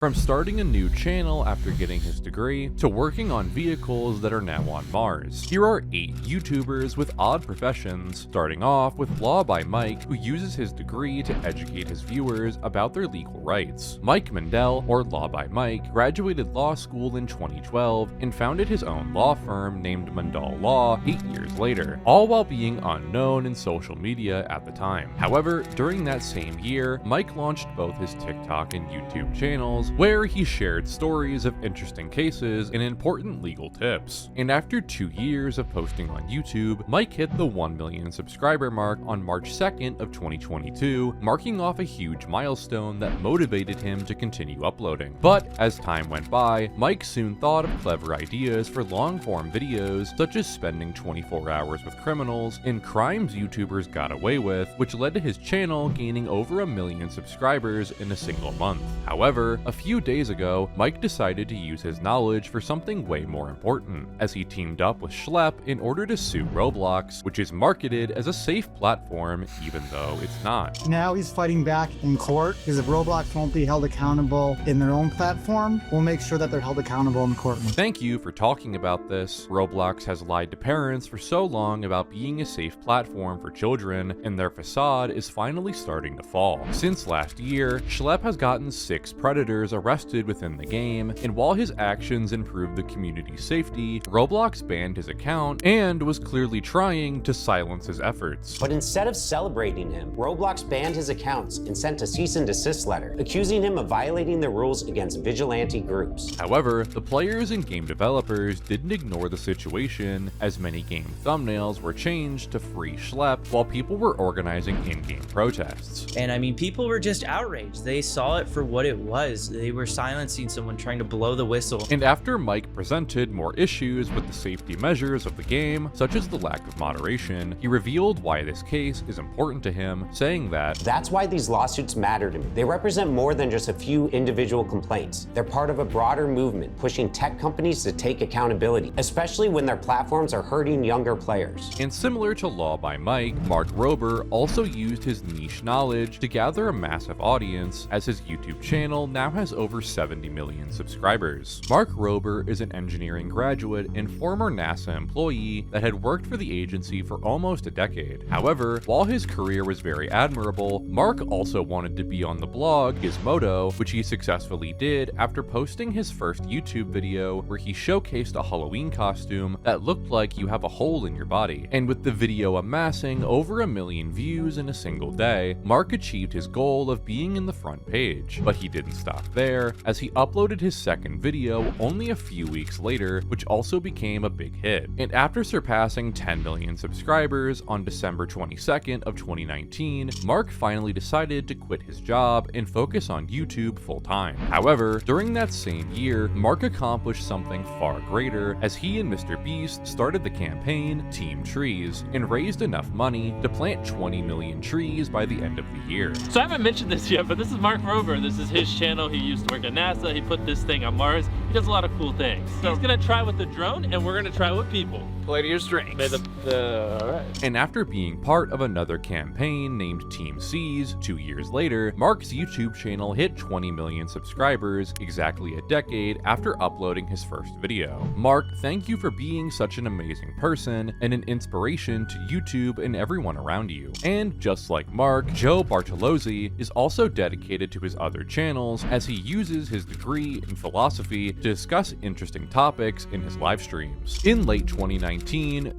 From starting a new channel after getting his degree, to working on vehicles that are now on Mars. Here are 8 YouTubers with odd professions, starting off with Law by Mike, who uses his degree to educate his viewers about their legal rights. Mike Mandel, or Law by Mike, graduated law school in 2012 and founded his own law firm named Mandel Law 8 years later, all while being unknown in social media at the time. However, during that same year, Mike launched both his TikTok and YouTube channels, where he shared stories of interesting cases and important legal tips. And after 2 years of posting on YouTube, Mike hit the 1 million subscriber mark on March 2nd of 2022, marking off a huge milestone that motivated him to continue uploading. But as time went by, Mike soon thought of clever ideas for long-form videos, such as spending 24 hours with criminals and crimes YouTubers got away with, which led to his channel gaining over 1 million subscribers in a single month. However, a few days ago, Mike decided to use his knowledge for something way more important, as he teamed up with Schlep in order to sue Roblox, which is marketed as a safe platform even though it's not. Now he's fighting back in court, because if Roblox won't be held accountable in their own platform, we'll make sure that they're held accountable in court. Thank you for talking about this. Roblox has lied to parents for so long about being a safe platform for children, and their facade is finally starting to fall. Since last year, Schlep has gotten 6 predators arrested within the game, and while his actions improved the community's safety, Roblox banned his account and was clearly trying to silence his efforts. But instead of celebrating him, Roblox banned his accounts and sent a cease and desist letter, accusing him of violating the rules against vigilante groups. However, the players and game developers didn't ignore the situation, as many game thumbnails were changed to free Schlep while people were organizing in-game protests. And I mean, people were just outraged. They saw it for what it was. They were silencing someone trying to blow the whistle. And after Mike presented more issues with the safety measures of the game, such as the lack of moderation, he revealed why this case is important to him, saying that, "That's why these lawsuits matter to me. They represent more than just a few individual complaints. They're part of a broader movement pushing tech companies to take accountability, especially when their platforms are hurting younger players." And similar to Law by Mike, Mark Rober also used his niche knowledge to gather a massive audience, as his YouTube channel now has over 70 million subscribers. Mark Rober is an engineering graduate and former NASA employee that had worked for the agency for almost a decade. However, while his career was very admirable, Mark also wanted to be on the blog Gizmodo, which he successfully did after posting his first YouTube video where he showcased a Halloween costume that looked like you have a hole in your body. And with the video amassing over 1 million views in a single day, Mark achieved his goal of being in the front page. But he didn't stop there, as he uploaded his second video only a few weeks later, which also became a big hit. And after surpassing 10 million subscribers on December 22nd of 2019, Mark finally decided to quit his job and focus on YouTube full-time. However, during that same year, Mark accomplished something far greater, as he and Mr. Beast started the campaign Team Trees and raised enough money to plant 20 million trees by the end of the year. So I haven't mentioned this yet, but this is Mark Rober. This is his channel. He used to work at NASA. He put this thing on Mars. He does a lot of cool things. So he's gonna try with the drone, and we're gonna try with people. Play to your strengths. All right. And after being part of another campaign named Team C's 2 years later, Mark's YouTube channel hit 20 million subscribers exactly a decade after uploading his first video. Mark, thank you for being such an amazing person and an inspiration to YouTube and everyone around you. And just like Mark, Joe Bartolozzi is also dedicated to his other channels, as he uses his degree in philosophy to discuss interesting topics in his live streams. In late 2019,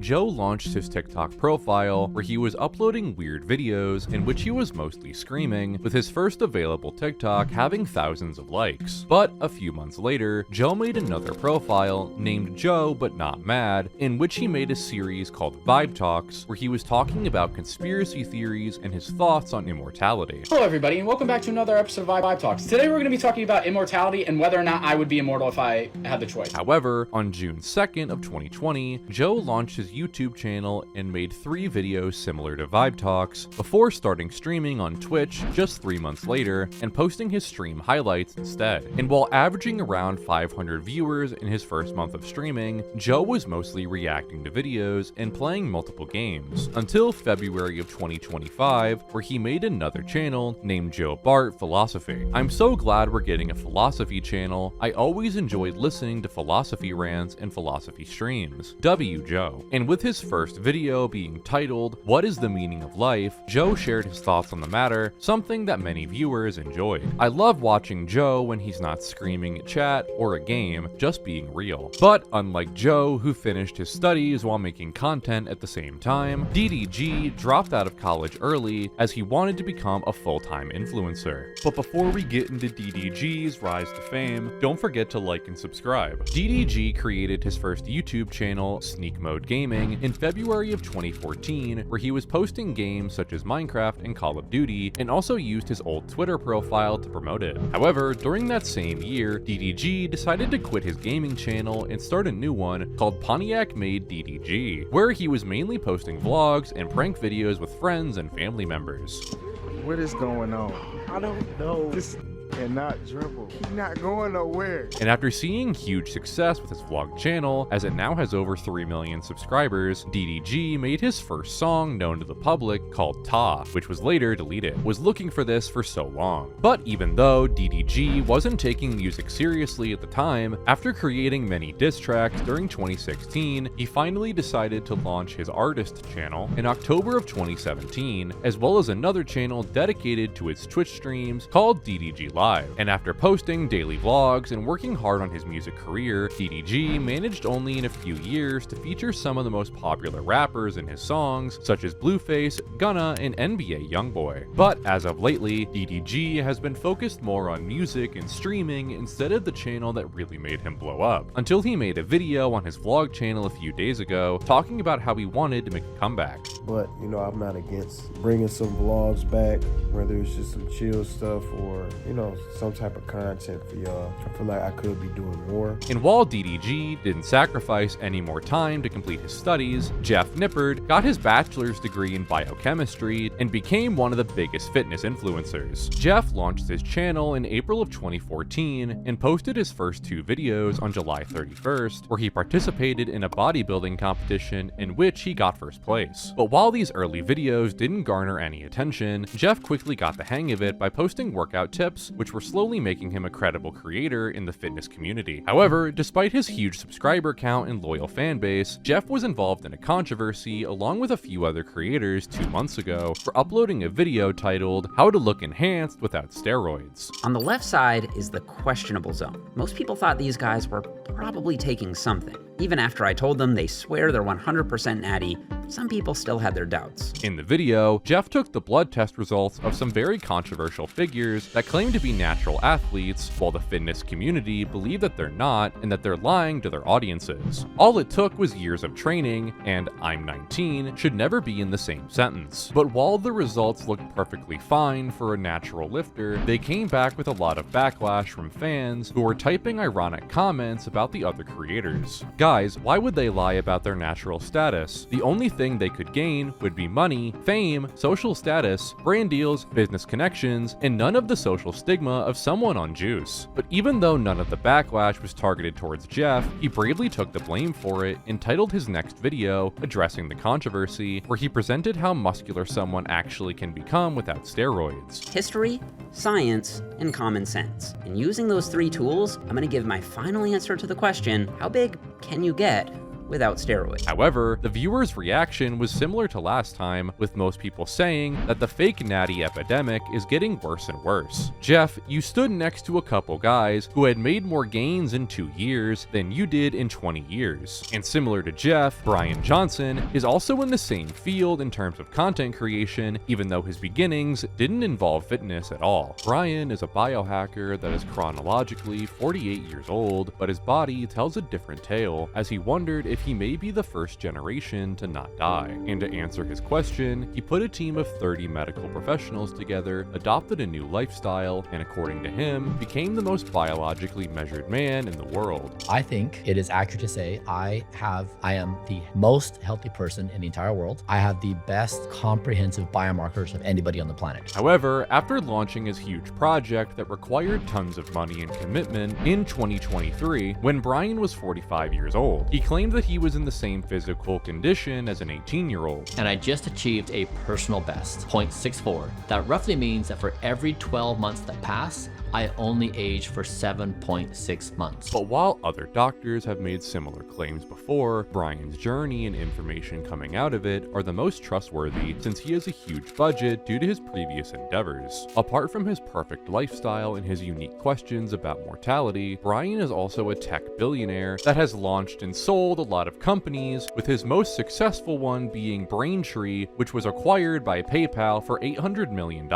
Joe launched his TikTok profile where he was uploading weird videos in which he was mostly screaming, with his first available TikTok having thousands of likes. But a few months later, Joe made another profile named Joe But Not Mad, in which he made a series called Vibe Talks, where he was talking about conspiracy theories and his thoughts on immortality. Hello everybody, and welcome back to another episode of Vibe Talks. Today we're going to be talking about immortality and whether or not I would be immortal if I had the choice. However, on June 2nd of 2020, Joe Joe launched his YouTube channel and made 3 videos similar to Vibe Talks before starting streaming on Twitch just 3 months later and posting his stream highlights instead. And while averaging around 500 viewers in his first month of streaming, Joe was mostly reacting to videos and playing multiple games until February of 2025, where he made another channel named Joe Bart Philosophy. I'm so glad we're getting a philosophy channel. I always enjoyed listening to philosophy rants and philosophy streams. W Joe. And with his first video being titled "What is the Meaning of Life?", Joe shared his thoughts on the matter, something that many viewers enjoyed. I love watching Joe when he's not screaming at chat or a game, just being real. But unlike Joe, who finished his studies while making content at the same time, DDG dropped out of college early as he wanted to become a full-time influencer. But before we get into DDG's rise to fame, don't forget to like and subscribe. DDG created his first YouTube channel, Sneak Mode Gaming, in February of 2014, where he was posting games such as Minecraft and Call of Duty, and also used his old Twitter profile to promote it. However, during that same year, DDG decided to quit his gaming channel and start a new one called Pontiac Made DDG, where he was mainly posting vlogs and prank videos with friends and family members. What is going on? I don't know. This cannot dribble. He's not going nowhere. And after seeing huge success with his vlog channel, as it now has over 3 million subscribers, DDG made his first song known to the public called Ta, which was later deleted. Was looking for this for so long. But even though DDG wasn't taking music seriously at the time, after creating many diss tracks during 2016, he finally decided to launch his artist channel in October of 2017, as well as another channel dedicated to its Twitch streams called DDG Live. And after posting daily vlogs and working hard on his music career, DDG managed only in a few years to feature some of the most popular rappers in his songs, such as Blueface, Gunna, and NBA Youngboy. But as of lately, DDG has been focused more on music and streaming instead of the channel that really made him blow up, until he made a video on his vlog channel a few days ago talking about how he wanted to make a comeback. But, you know, I'm not against bringing some vlogs back, whether it's just some chill stuff or, you know, some type of content for y'all. I feel like I could be doing more. And while DDG didn't sacrifice any more time to complete his studies, Jeff Nippard got his bachelor's degree in biochemistry and became one of the biggest fitness influencers. Jeff launched his channel in April of 2014 and posted his first 2 videos on July 31st, where he participated in a bodybuilding competition in which he got first place. But while these early videos didn't garner any attention, Jeff quickly got the hang of it by posting workout tips, which were slowly making him a credible creator in the fitness community. However, despite his huge subscriber count and loyal fan base, Jeff was involved in a controversy along with a few other creators 2 months ago for uploading a video titled "How to Look Enhanced Without Steroids." On the left side is the questionable zone. Most people thought these guys were probably taking something. Even after I told them they swear they're 100% natty, some people still had their doubts. In the video, Jeff took the blood test results of some very controversial figures that claim to be natural athletes, while the fitness community believe that they're not and that they're lying to their audiences. All it took was years of training, and "I'm 19" should never be in the same sentence. But while the results looked perfectly fine for a natural lifter, they came back with a lot of backlash from fans who were typing ironic comments about the other creators. Guys, why would they lie about their natural status? The only thing they could gain would be money, fame, social status, brand deals, business connections, and none of the social stigma of someone on juice. But even though none of the backlash was targeted towards Jeff, he bravely took the blame for it and titled his next video addressing the controversy, where he presented how muscular someone actually can become without steroids. History, science, and common sense. And using those 3 tools, I'm gonna give my final answer to the question, how big can you get without steroids? However, the viewer's reaction was similar to last time, with most people saying that the fake natty epidemic is getting worse and worse. Jeff, you stood next to a couple guys who had made more gains in 2 years than you did in 20 years. And similar to Jeff, Bryan Johnson is also in the same field in terms of content creation, even though his beginnings didn't involve fitness at all. Bryan is a biohacker that is chronologically 48 years old, but his body tells a different tale, as he wondered if he may be the first generation to not die. And to answer his question, he put a team of 30 medical professionals together, adopted a new lifestyle, and according to him, became the most biologically measured man in the world. I think it is accurate to say I am the most healthy person in the entire world. I have the best comprehensive biomarkers of anybody on the planet. However, after launching his huge project that required tons of money and commitment in 2023, when Bryan was 45 years old, he claimed that he was in the same physical condition as an 18-year-old. And I just achieved a personal best, 0.64. That roughly means that for every 12 months that pass, I only age for 7.6 months. But while other doctors have made similar claims before, Bryan's journey and information coming out of it are the most trustworthy since he has a huge budget due to his previous endeavors. Apart from his perfect lifestyle and his unique questions about mortality, Bryan is also a tech billionaire that has launched and sold a lot of companies, with his most successful one being Braintree, which was acquired by PayPal for $800 million.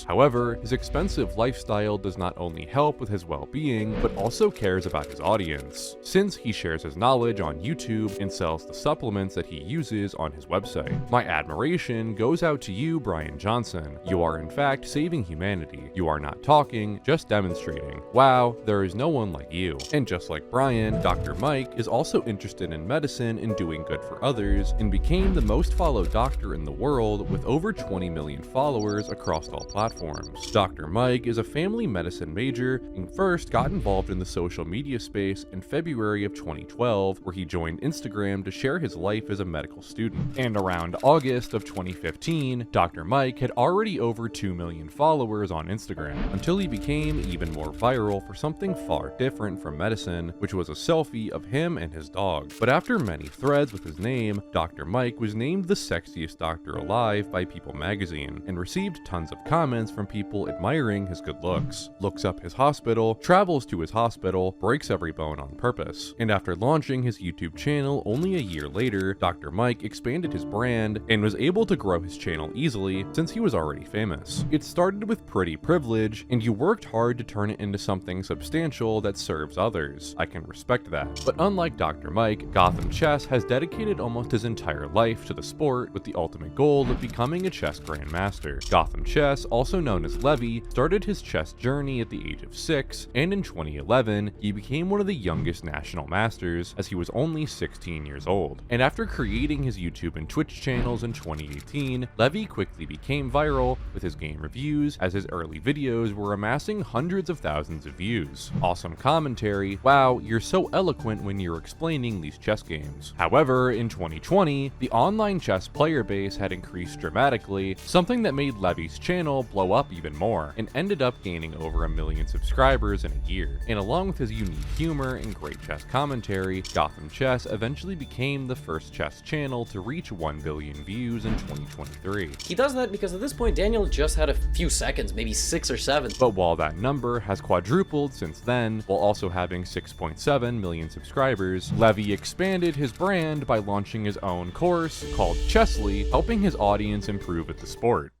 However, his expensive lifestyle does not only help with his well-being, but also cares about his audience, since he shares his knowledge on YouTube and sells the supplements that he uses on his website. My admiration goes out to you, Bryan Johnson. You are in fact saving humanity. You are not talking, just demonstrating. Wow, there is no one like you. And just like Bryan, Dr. Mike is also interested in medicine and doing good for others, and became the most followed doctor in the world with over 20 million followers across all platforms. Dr. Mike is a family medicine major and first got involved in the social media space in February of 2012, where he joined Instagram to share his life as a medical student. And around August of 2015, Dr. Mike had already over 2 million followers on Instagram, until he became even more viral for something far different from medicine, which was a selfie of him and his dog. But after many threads with his name, Dr. Mike was named the sexiest doctor alive by People magazine, and received tons of comments from people admiring his good looks. Looks up his hospital, travels to his hospital, breaks every bone on purpose. And after launching his YouTube channel only a year later, Dr. Mike expanded his brand and was able to grow his channel easily since he was already famous. It started with pretty privilege, and you worked hard to turn it into something substantial that serves others. I can respect that. But unlike Dr. Mike, Gotham Chess has dedicated almost his entire life to the sport with the ultimate goal of becoming a chess grandmaster. Gotham Chess, also known as Levy, started his chess journey at the age of 6, and in 2011, he became one of the youngest national masters as he was only 16 years old. And after creating his YouTube and Twitch channels in 2018, Levy quickly became viral with his game reviews, as his early videos were amassing hundreds of thousands of views. Awesome commentary, wow, you're so eloquent when you're explaining these chess games. However, in 2020, the online chess player base had increased dramatically, something that made Levy's channel blow up even more, and ended up gaining over 1 million subscribers in a year. And along with his unique humor and great chess commentary, Gotham Chess eventually became the first chess channel to reach 1 billion views in 2023. He does that because at this point, Daniel just had a few seconds, maybe 6 or 7. But while that number has quadrupled since then, while also having 6.7 million subscribers, Levy expanded his brand by launching his own course called Chessly, helping his audience improve at the sport.